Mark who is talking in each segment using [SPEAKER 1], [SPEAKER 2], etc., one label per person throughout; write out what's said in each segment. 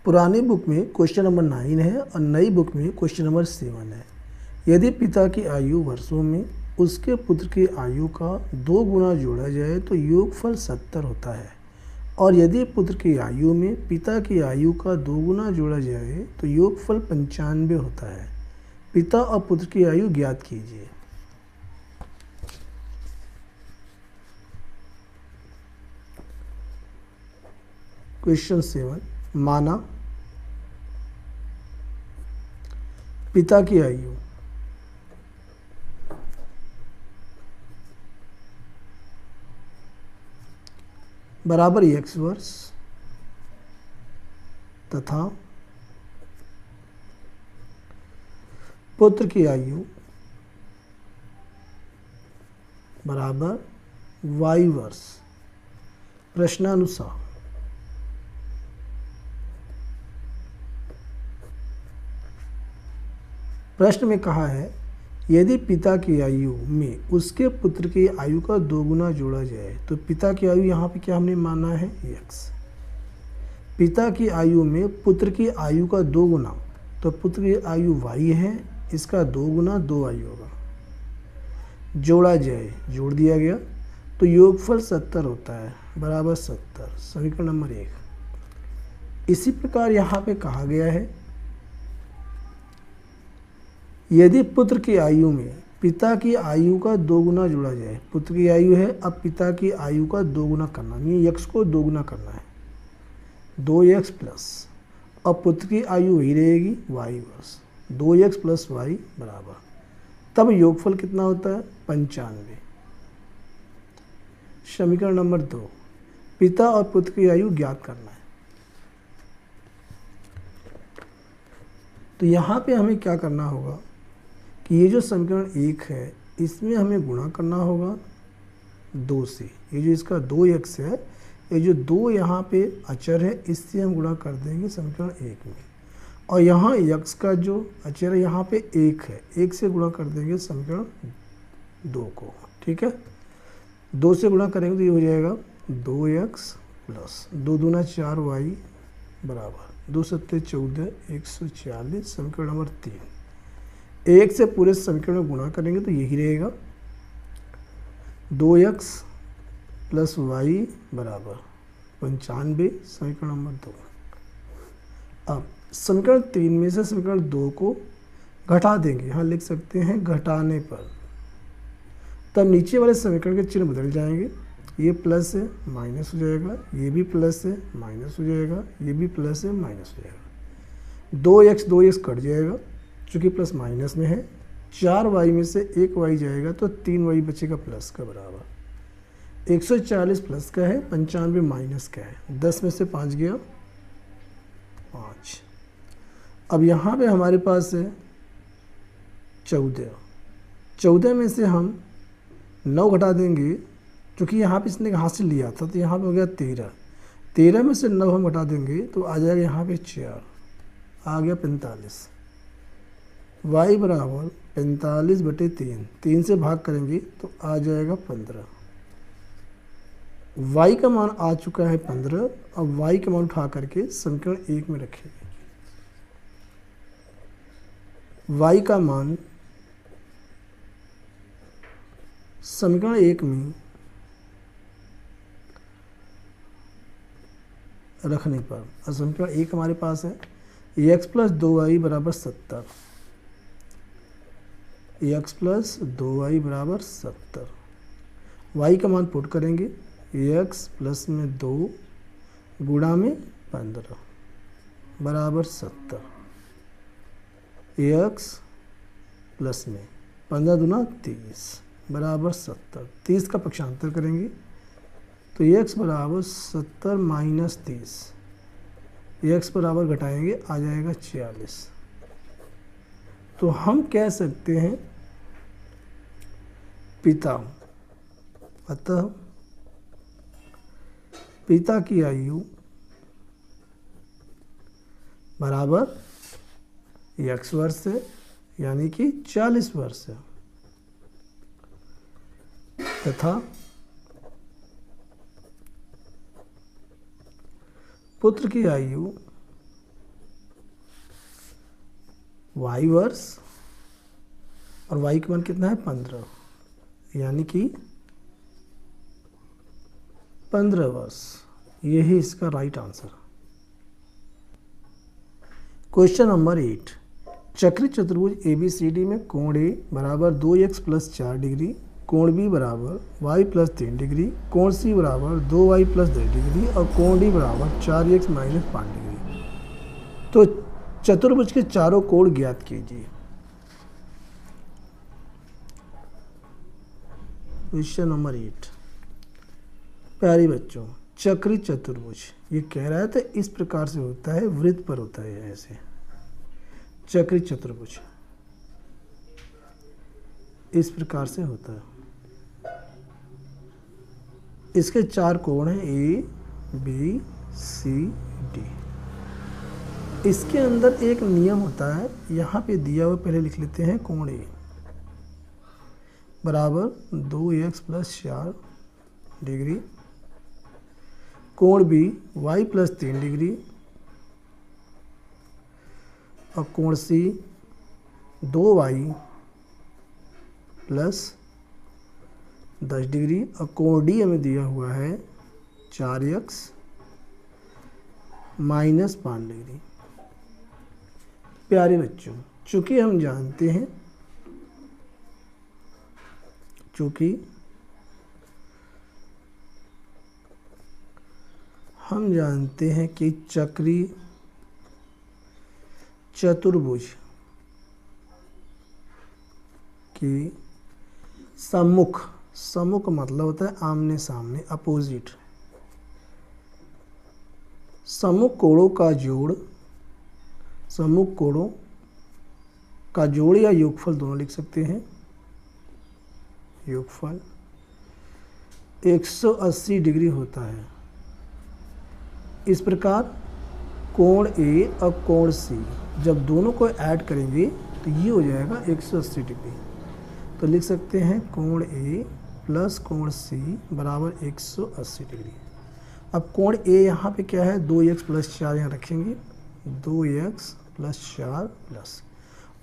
[SPEAKER 1] पुरानी बुक में question number 9 है और नई बुक में क्वेश्चन नंबर 7 है। यदि पिता की आयु वर्षों में उसके पुत्र की आयु का 2 गुना जोड़ा जाए तो योगफल 70 होता है, और यदि पुत्र की आयु में पिता की आयु का 2 गुना जोड़ा जाए तो योगफल 95 होता है। पिता और पुत्र की आयु ज्ञात कीजिए। क्वेश्चन 7, माना पिता की आयु बराबर x वर्ष तथा पुत्र की आयु बराबर y वर्ष। प्रश्नानुसार प्रश्न में कहा है, यदि पिता की आयु में उसके पुत्र की आयु का 2 गुना जोड़ा जाए तो पिता की आयु यहाँ पे क्या हमने माना है x। पिता की आयु में पुत्र की आयु का 2 गुना, तो पुत्र की आयु y है, इसका 2 गुना 2y होगा। जोड़ा जाए, जोड़ दिया गया तो योगफल 70 होता है, बराबर 70। समीकरण नंबर 1। इसी प्रकार यहाँ पे कहा गया है, यदि पुत्र की आयु में पिता की आयु का 2 गुना जोड़ा जाए। पुत्र की आयु है, अब पिता की आयु का 2 गुना करना, ये x को 2 गुना करना है, 2x प्लस, अब पुत्र की आयु वही रहेगी y वर्ष, 2x प्लस y बराबर, तब योगफल कितना होता है 95। समीकरण नंबर 2, पिता और पुत्र की आयु ज्ञात करना है। तो यहाँ पे हमें क्या करना होगा कि ये जो समीकरण 1 है इसमें हमें गुणा करना होगा 2 से। ये जो इसका 2x है, ये जो 2 यहाँ पे अचर है इससे हम गुणा कर देंगे समीकरण 1 में, और यहाँ x का जो अचर है यहाँ पे 1 है, 1 से गुणा कर देंगे समीकरण 2 को। ठीक है, 2 से गुणा करेंगे तो ये हो जाएगा 2x प्लस 2 दूना 4y बराबर 2 सत्ते 14, 140। समीकरण नंबर 3, 1 से पूरे समीकरण में गुणा करेंगे तो यही रहेगा 2x प्लस y बराबर 95। समीकरण नंबर 2। अब समीकरण 3 में से समीकरण 2 को घटा देंगे, यहाँ लिख सकते हैं घटाने पर, तब नीचे वाले समीकरण के चिन्ह बदल जाएंगे। ये प्लस है माइनस हो जाएगा, ये भी प्लस है माइनस हो जाएगा, ये भी प्लस है माइनस हो जाएगा, 2x कट जाएगा चूँकि प्लस माइनस में है, 4y में से 1y जाएगा तो 3y बचेगा प्लस का बराबर। 140 प्लस का है, 95 माइनस का है, 10 में से 5 गया 5। अब यहाँ पे हमारे पास है 14 में से हम 9 घटा देंगे, क्योंकि यहाँ पे इसने हाथ से लिया था तो यहाँ पे हो गया 13 में से 9 हम घटा देंगे तो आ जाएगा यहाँ पे 4, आ गया 45। y बराबर 45/3, 3 से भाग करेंगे तो आ जाएगा 15। y का मान आ चुका है 15। अब y का मान उठा करके समीकरण 1 में रखेंगे। y का मान समीकरण 1 में रखने पर, समीकरण 1 हमारे पास है x प्लस 2y बराबर 70, x प्लस 2y बराबर 70। y का मान पुट करेंगे, x प्लस में 2 गुणा में 15 बराबर 70, x प्लस में 15 दूना 30 बराबर 70। 30 का पक्षांतर करेंगे तो x बराबर 70 माइनस 30, x बराबर घटाएंगे आ जाएगा 46। तो हम कह सकते हैं पिता, अतः पिता की आयु बराबर x वर्ष है, यानी कि 40 वर्ष है, तथा पुत्र की आयु वाई वर्स और वाई का मान कितना है 15, यानी कि 15 वर्ष, यही इसका राइट आंसर। क्वेश्चन नंबर 8, चक्री चतुर्भुज ABCD में कोण A बराबर 2x + 4 डिग्री, कोण B बराबर y + 3 डिग्री, कोण C बराबर 2y + 10 डिग्री और कोण D बराबर 4x - 5 डिग्री। तो चतुर्भुज के चारों कोण ज्ञात कीजिए। क्वेश्चन नंबर 8, प्यारे बच्चों, चक्री चतुर्भुज ये कह रहा है तो इस प्रकार से होता है, वृत्त पर होता है ऐसे। चक्री चतुर्भुज इस प्रकार से होता है। इसके 4 कोण हैं A, B, C, D। इसके अंदर एक नियम होता है, यहाँ पे दिया हुआ पहले लिख लेते हैं। कोण A बराबर 2x + 4 डिग्री, कोण B y + 3 डिग्री और कोण C 2y + 10 डिग्री और कोण D हमें दिया हुआ है 4x - 5 डिग्री। प्यारे बच्चों, चूँकि हम जानते हैं कि चक्री चतुर्भुज की सम्मुख मतलब होता है आमने सामने, अपोजिट। सम्मुख कोणों का जोड़ या योगफल दोनों लिख सकते हैं। योगफल 180 डिग्री होता है। इस प्रकार कोण A और कोण C जब दोनों को ऐड करेंगे तो ये हो जाएगा 180 डिग्री। तो लिख सकते हैं कोण A + कोण C बराबर 180 डिग्री। अब कोण A यहाँ पे क्या है, 2x + 4 यहाँ रखेंगे, 2x + 4 प्लस,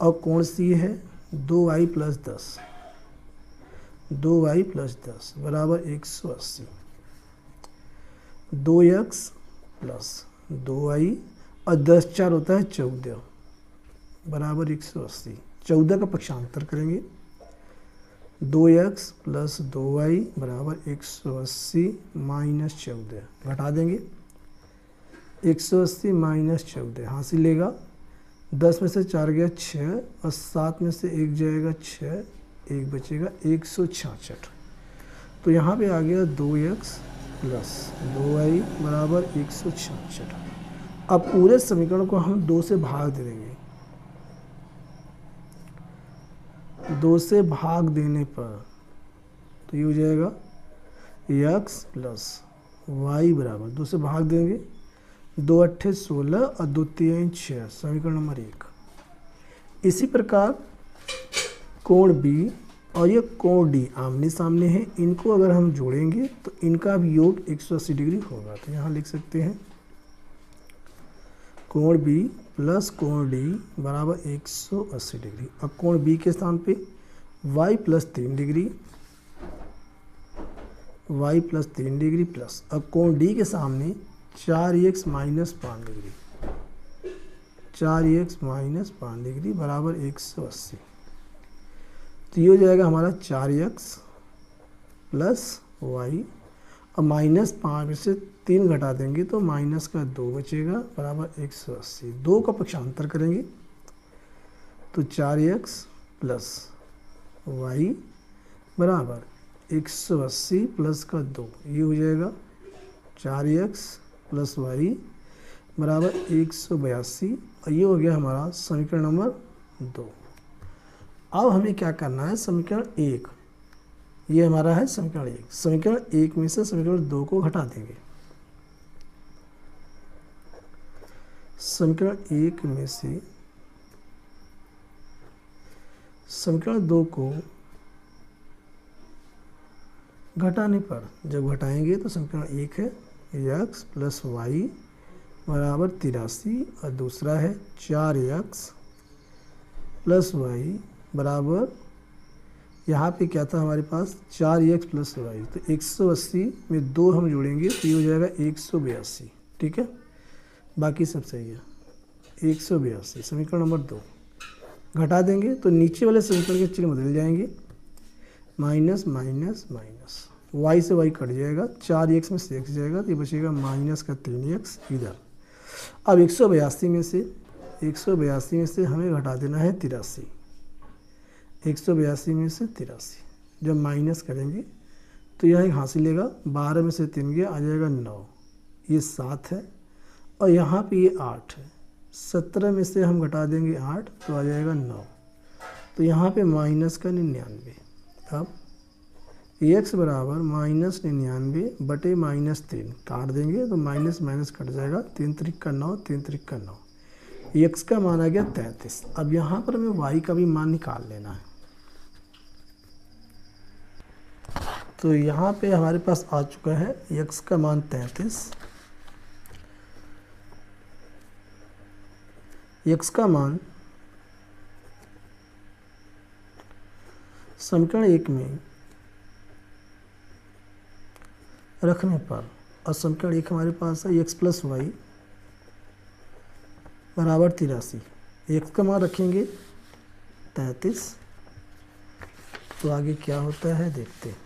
[SPEAKER 1] और कोण C है 2y + 10, 2y + 10 बराबर 180। 2x + 2y और 10 4 होता है 14 बराबर 180। 14 का पक्षांतर करेंगे, 2x + 2y बराबर 180 - 14, घटा देंगे। 180 - 14 हासिल लेगा, 10 में से 4 गया 6 और 7 में से 1 जाएगा 6, 1 बचेगा 166। तो यहाँ पे आ गया 2x + 2y बराबर 166। अब पूरे समीकरण को हम 2 से भाग दे देंगे। 2 से भाग देने पर तो ये हो जाएगा x + y बराबर, 2 से भाग देंगे, 2 8 16 और 2 3 6, समीकरण नंबर 1। इसी प्रकार कोण B और ये कोण D आमने सामने हैं, इनको अगर हम जोड़ेंगे तो इनका भी योग 180 डिग्री होगा। तो यहाँ लिख सकते हैं कोण B + कोण D बराबर 180 डिग्री। अब कोण B के स्थान पे y + 3 degree, y + 3 degree plus, अब कोण D के सामने 4x - 5 डिग्री, 4x - 5 डिग्री बराबर 180। तो ये हो जाएगा हमारा 4x + y और -5 में से 3 घटा देंगे तो -2 बचेगा बराबर 180। 2 का पक्षांतर करेंगे तो 4x + y बराबर 180 + 2, ये हो जाएगा 4x + y बराबर 182 और ये हो गया हमारा समीकरण नंबर 2। अब हमें क्या करना है, समीकरण 1 ये हमारा है समीकरण 1। समीकरण 1 में से समीकरण 2 को घटा देंगे। समीकरण 1 में से समीकरण 2 को घटाने पर, जब घटाएंगे तो समीकरण 1 है x + y बराबर 83 और दूसरा है 4x प्लस वाई बराबर, यहाँ पे क्या था हमारे पास 4x प्लस वाई, तो 180 में 2 हम जोड़ेंगे तो ये हो जाएगा 182। ठीक है, बाकी सब सही है। 182 समीकरण नंबर 2। घटा देंगे तो नीचे वाले समीकरण के चिन्ह बदल जाएंगे, माइनस माइनस माइनस, y से y कट जाएगा, 4x में से x जाएगा तो ये बचेगा माइनस का 3x इधर। अब 182 में से हमें घटा देना है 83, 182 में से 83 जब माइनस करेंगे तो यह एक हासिलेगा, 12 में से 3 गया आ जाएगा 9, ये 7 है, और यहाँ पे ये 8 है। 17 में से हम घटा देंगे 8 तो आ जाएगा 9, तो यहाँ पे माइनस का 99। अब x बराबर माइनस 99 बटे माइनस 3 काट देंगे तो माइनस माइनस कट जाएगा, 3 त्रिक का 9, 3 त्रिक का 9, x का मान आ गया 33। अब यहाँ पर हमें y का भी मान निकाल लेना है, तो यहाँ पे हमारे पास आ चुका है x का मान 33। x का मान समीकरण 1 में रखने पर, और समीकरण 1 हमारे पास है x प्लस वाई बराबर 83, x का मान रखेंगे 33, तो आगे क्या होता है देखते हैं।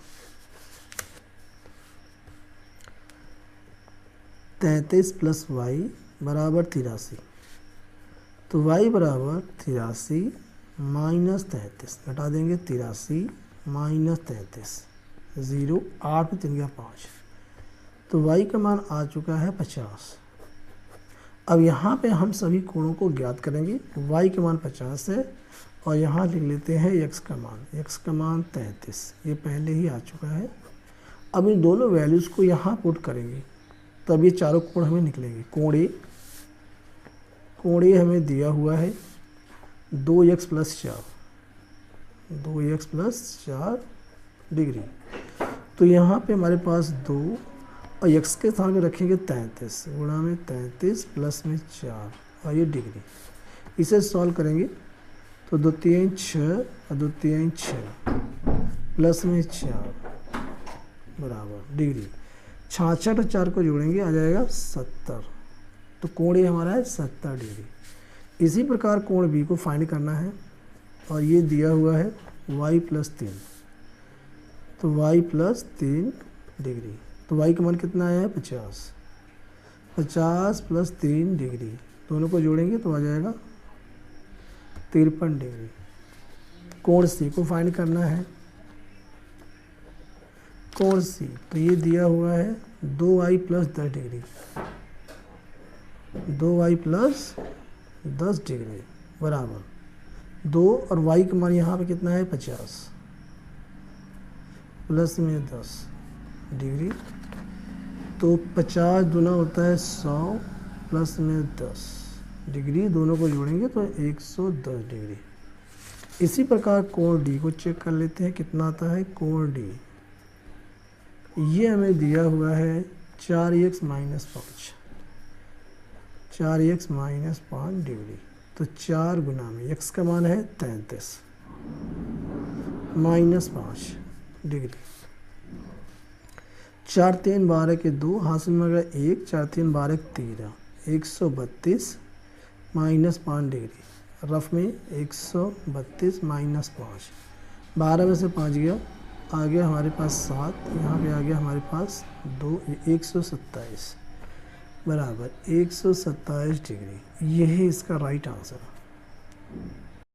[SPEAKER 1] 33 प्लस वाई बराबर 83, तो y बराबर 83 माइनस 33, घटा देंगे 83 माइनस 33, 0, 8 में 3 गया 5, तो y का मान आ चुका है 50। अब यहाँ पे हम सभी कोणों को ज्ञात करेंगे, y का मान 50 है और यहाँ लिख लेते हैं x का मान 33, ये पहले ही आ चुका है। अब इन दोनों वैल्यूज़ को यहाँ पुट करेंगे तब ये चारों कोण हमें निकलेंगे। कोण ए हमें दिया हुआ है 2x प्लस 4 डिग्री, तो यहाँ पे हमारे पास 2 और x के स्थान पे रखेंगे 33 गुणा में 33 प्लस में 4 और ये डिग्री। इसे सॉल्व करेंगे तो 2 3 6 और 2 3 6 प्लस में 4 बराबर डिग्री। 66 और 4 को जोड़ेंगे आ जाएगा 70, तो कोण ए हमारा है 70 डिग्री। इसी प्रकार कोण बी को फाइंड करना है और ये दिया हुआ है y प्लस 3, तो y प्लस 3 डिग्री, तो y का मान कितना आया है 50, 50 प्लस 3 डिग्री, दोनों को जोड़ेंगे तो आ जाएगा 53 डिग्री। कोण सी को फाइंड करना है, कोण सी तो ये दिया हुआ है 2y plus 10 degree, 2y plus 10 degree बराबर 2, और y का मान यहाँ पे कितना है 50 प्लस में 10 डिग्री, तो 50 दूना होता है 100 प्लस में 10 डिग्री, दोनों को जोड़ेंगे तो 110 डिग्री। इसी प्रकार कोण डी को चेक कर लेते हैं कितना आता है। कोण डी ये हमें दिया हुआ है 4x माइनस 5 डिग्री, तो 4 गुना में x का मान है 33 माइनस 5 डिग्री, 4 3 12 के 2 हासिल में गया 1, 4 3 12 13, 132 माइनस 5 डिग्री, रफ में 132 माइनस 5, 12 में से 5 गया आ गया हमारे पास 7, यहाँ पे आ गया हमारे पास 2, 127 बराबर 127 डिग्री। यही इसका राइट आंसर है।